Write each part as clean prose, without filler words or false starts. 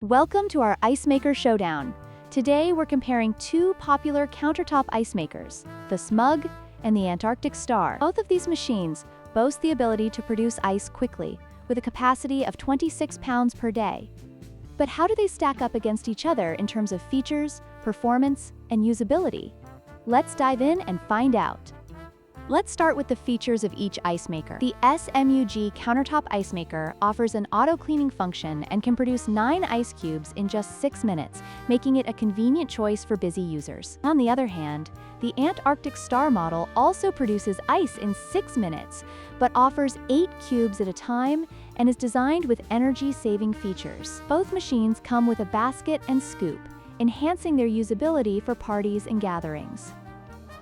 Welcome to our ice maker showdown. Today we're comparing two popular countertop ice makers, the SMUG and the Antarctic Star. Both of these machines boast the ability to produce ice quickly, with a capacity of 26 pounds per day. But how do they stack up against each other in terms of features, performance, and usability? Let's dive in and find out. Let's start with the features of each ice maker. The SMUG Countertop Ice Maker offers an auto-cleaning function and can produce 9 ice cubes in just 6 minutes, making it a convenient choice for busy users. On the other hand, the Antarctic Star model also produces ice in 6 minutes, but offers 8 cubes at a time and is designed with energy-saving features. Both machines come with a basket and scoop, enhancing their usability for parties and gatherings.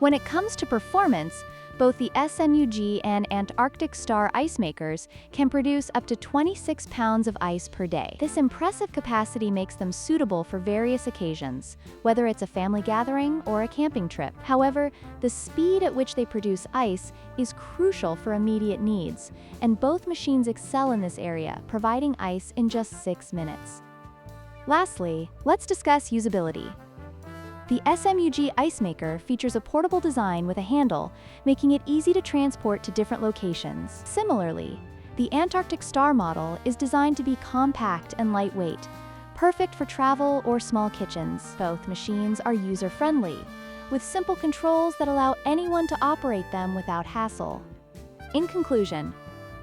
When it comes to performance, both the SMUG and Antarctic Star ice makers can produce up to 26 pounds of ice per day. This impressive capacity makes them suitable for various occasions, whether it's a family gathering or a camping trip. However, the speed at which they produce ice is crucial for immediate needs, and both machines excel in this area, providing ice in just 6 minutes. Lastly, let's discuss usability. The SMUG Ice Maker features a portable design with a handle, making it easy to transport to different locations. Similarly, the Antarctic Star model is designed to be compact and lightweight, perfect for travel or small kitchens. Both machines are user-friendly, with simple controls that allow anyone to operate them without hassle. In conclusion,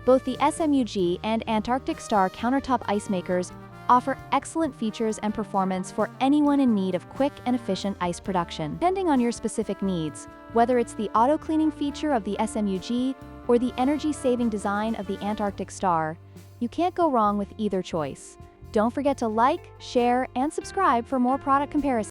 both the SMUG and Antarctic Star countertop ice makers offer excellent features and performance for anyone in need of quick and efficient ice production. Depending on your specific needs, whether it's the auto-cleaning feature of the SMUG or the energy-saving design of the Antarctic Star, you can't go wrong with either choice. Don't forget to like, share, and subscribe for more product comparisons.